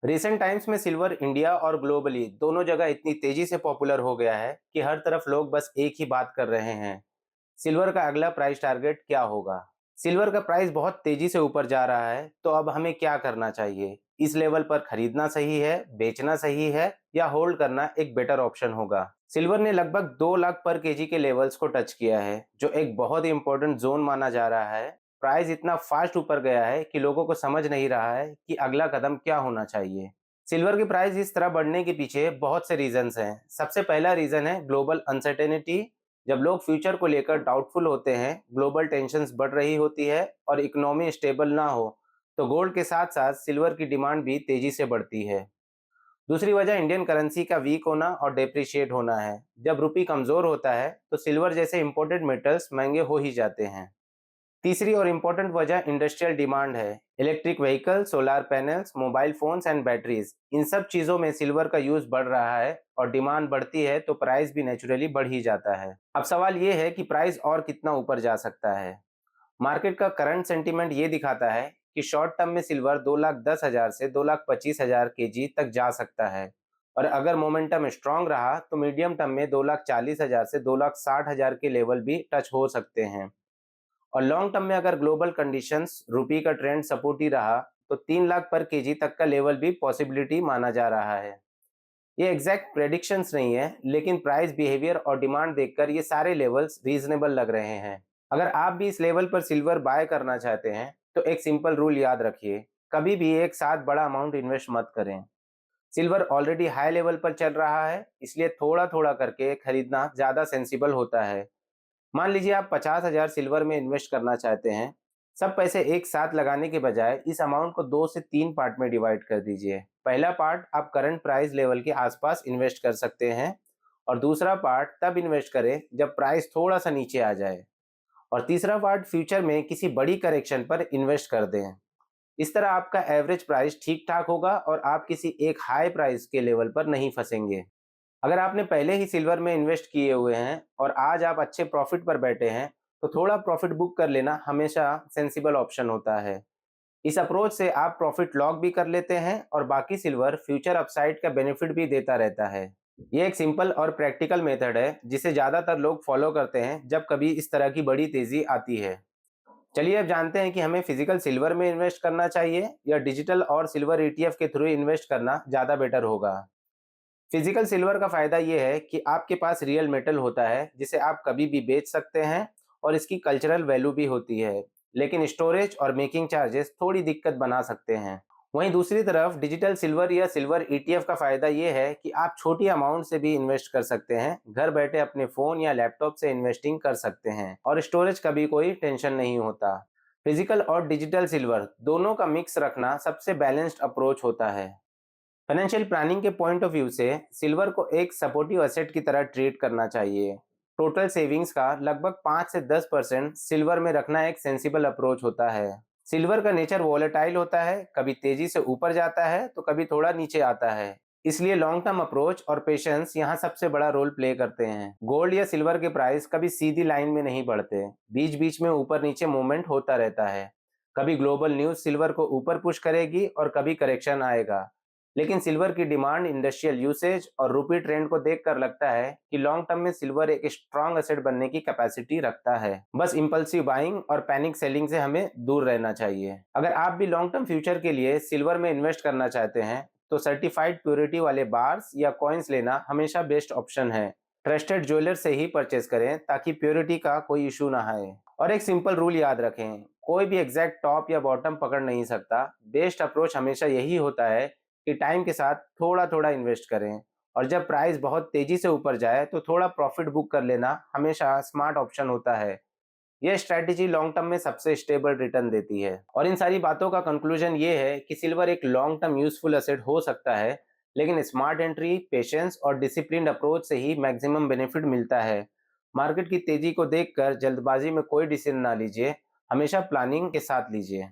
Recent times में silver India और globally दोनों जगह इतनी तेजी से पॉपुलर हो गया है कि हर तरफ लोग बस एक ही बात कर रहे हैं। सिल्वर का अगला प्राइस टारगेट क्या होगा? सिल्वर का प्राइस बहुत तेजी से ऊपर जा रहा है, तो अब हमें क्या करना चाहिए? इस लेवल पर खरीदना सही है, बेचना सही है या होल्ड करना एक बेटर ऑप्शन होगा? सिल्वर ने लगभग 2 लाख पर केजी के लेवल्स को टच किया है, जो एक बहुत ही इंपॉर्टेंट जोन माना जा रहा है। प्राइस इतना फास्ट ऊपर गया है कि लोगों को समझ नहीं रहा है कि अगला कदम क्या होना चाहिए। सिल्वर की प्राइस इस तरह बढ़ने के पीछे बहुत से रीजंस हैं। सबसे पहला रीजन है ग्लोबल अनसर्टेनिटी। जब लोग फ्यूचर को लेकर डाउटफुल होते हैं, ग्लोबल टेंशन्स बढ़ रही होती है और इकोनॉमी स्टेबल ना हो, तो गोल्ड के साथ साथ सिल्वर की डिमांड भी तेजी से बढ़ती है। दूसरी वजह इंडियन करेंसी का वीक होना और डेप्रिशिएट होना है। जब रुपी कमजोर होता है तो सिल्वर जैसे इंपोर्टेड मेटल्स महंगे हो ही जाते हैं। तीसरी और इम्पोर्टेंट वजह इंडस्ट्रियल डिमांड है। Electric vehicle, solar panels, mobile phones and batteries, इन सब चीजों में सिल्वर का यूज बढ़ रहा है और डिमांड बढ़ती है तो प्राइस भी नेचुरली बढ़ ही जाता है। अब सवाल ये है कि प्राइस और कितना ऊपर जा सकता है। मार्केट का करंट सेंटीमेंट ये दिखाता है कि शॉर्ट टर्म में सिल्वर 2,10,000 से 2,25,000 केजी तक जा सकता है, और अगर मोमेंटम स्ट्रांग रहा तो मीडियम टर्म में 2,40,000 से 2,60,000 के लेवल भी टच हो सकते हैं। और लॉन्ग टर्म में अगर ग्लोबल कंडीशंस, रुपी का ट्रेंड सपोर्टी रहा, तो 3 लाख पर केजी तक का लेवल भी पॉसिबिलिटी माना जा रहा है। ये एग्जैक्ट प्रेडिक्शंस नहीं है, लेकिन प्राइस बिहेवियर और डिमांड देखकर ये सारे लेवल्स रीजनेबल लग रहे हैं। अगर आप भी इस लेवल पर सिल्वर बाय करना चाहते हैं तो एक सिंपल रूल याद रखिए, कभी भी एक साथ बड़ा अमाउंट इन्वेस्ट मत करें। सिल्वर ऑलरेडी हाई लेवल पर चल रहा है, इसलिए थोड़ा थोड़ा करके खरीदना ज़्यादा सेंसिबल होता है। मान लीजिए आप 50,000 सिल्वर में इन्वेस्ट करना चाहते हैं। सब पैसे एक साथ लगाने के बजाय इस अमाउंट को 2 से 3 पार्ट में डिवाइड कर दीजिए। पहला पार्ट आप करंट प्राइस लेवल के आसपास इन्वेस्ट कर सकते हैं, और दूसरा पार्ट तब इन्वेस्ट करें जब प्राइस थोड़ा सा नीचे आ जाए, और तीसरा पार्ट फ्यूचर में किसी बड़ी करेक्शन पर इन्वेस्ट कर दें। इस तरह आपका एवरेज प्राइस ठीक ठाक होगा और आप किसी एक हाई प्राइस के लेवल पर नहीं फंसेंगे। अगर आपने पहले ही सिल्वर में इन्वेस्ट किए हुए हैं और आज आप अच्छे प्रॉफिट पर बैठे हैं, तो थोड़ा प्रॉफिट बुक कर लेना हमेशा सेंसिबल ऑप्शन होता है। इस अप्रोच से आप प्रॉफिट लॉक भी कर लेते हैं और बाकी सिल्वर फ्यूचर अपसाइड का बेनिफिट भी देता रहता है। ये एक सिंपल और प्रैक्टिकल मेथड है जिसे ज़्यादातर लोग फॉलो करते हैं जब कभी इस तरह की बड़ी तेज़ी आती है। चलिए अब जानते हैं कि हमें फिजिकल सिल्वर में इन्वेस्ट करना चाहिए या डिजिटल और सिल्वर ईटीएफ के थ्रू इन्वेस्ट करना ज़्यादा बेटर होगा। फिजिकल सिल्वर का फायदा ये है कि आपके पास रियल मेटल होता है जिसे आप कभी भी बेच सकते हैं, और इसकी कल्चरल वैल्यू भी होती है। लेकिन स्टोरेज और मेकिंग चार्जेस थोड़ी दिक्कत बना सकते हैं। वहीं दूसरी तरफ डिजिटल सिल्वर या सिल्वर ईटीएफ का फायदा ये है कि आप छोटी अमाउंट से भी इन्वेस्ट कर सकते हैं। घर बैठे अपने फोन या लैपटॉप से इन्वेस्टिंग कर सकते हैं और स्टोरेज का भी कोई टेंशन नहीं होता। फिजिकल और डिजिटल सिल्वर दोनों का मिक्स रखना सबसे बैलेंस्ड अप्रोच होता है। फाइनेंशियल प्लानिंग के पॉइंट ऑफ व्यू से सिल्वर को एक सपोर्टिव एसेट की तरह ट्रीट करना चाहिए। टोटल सेविंग्स का लगभग 5 से 10% सिल्वर में रखना एक सेंसिबल अप्रोच होता है। सिल्वर का नेचर वॉलेटाइल होता है, कभी तेजी से ऊपर जाता है तो कभी थोड़ा नीचे आता है। इसलिए लॉन्ग टर्म अप्रोच और पेशेंस यहाँ सबसे बड़ा रोल प्ले करते हैं। गोल्ड या सिल्वर के प्राइस कभी सीधी लाइन में नहीं बढ़ते, बीच बीच में ऊपर नीचे मूवमेंट होता रहता है। कभी ग्लोबल न्यूज सिल्वर को ऊपर पुश करेगी और कभी करेक्शन आएगा। लेकिन सिल्वर की डिमांड, इंडस्ट्रियल यूसेज और रुपी ट्रेंड को देखकर लगता है कि लॉन्ग टर्म में सिल्वर एक स्ट्रांग एसेट बनने की कैपेसिटी रखता है। बस इंपल्सिव बाइंग और पैनिक सेलिंग से हमें दूर रहना चाहिए। अगर आप भी लॉन्ग टर्म फ्यूचर के लिए सिल्वर में इन्वेस्ट करना चाहते हैं तो सर्टिफाइड प्योरिटी वाले बार्स या कॉइन्स लेना हमेशा बेस्ट ऑप्शन है। ट्रस्टेड ज्वेलर से ही परचेज करें ताकि प्योरिटी का कोई इशू ना आए। और एक सिंपल रूल याद रखें, कोई भी एग्जैक्ट टॉप या बॉटम पकड़ नहीं सकता। बेस्ट अप्रोच हमेशा यही होता है कि टाइम के साथ थोड़ा थोड़ा इन्वेस्ट करें, और जब प्राइस बहुत तेजी से ऊपर जाए तो थोड़ा प्रॉफिट बुक कर लेना हमेशा स्मार्ट ऑप्शन होता है। यह स्ट्रैटेजी लॉन्ग टर्म में सबसे स्टेबल रिटर्न देती है। और इन सारी बातों का कंक्लूजन ये है कि सिल्वर एक लॉन्ग टर्म यूजफुल एसेट हो सकता है, लेकिन स्मार्ट एंट्री, पेशेंस और डिसिप्लिन्ड अप्रोच से ही मैक्सिमम बेनिफिट मिलता है। मार्केट की तेजी को देखकर जल्दबाजी में कोई डिसीजन ना लीजिए, हमेशा प्लानिंग के साथ लीजिए।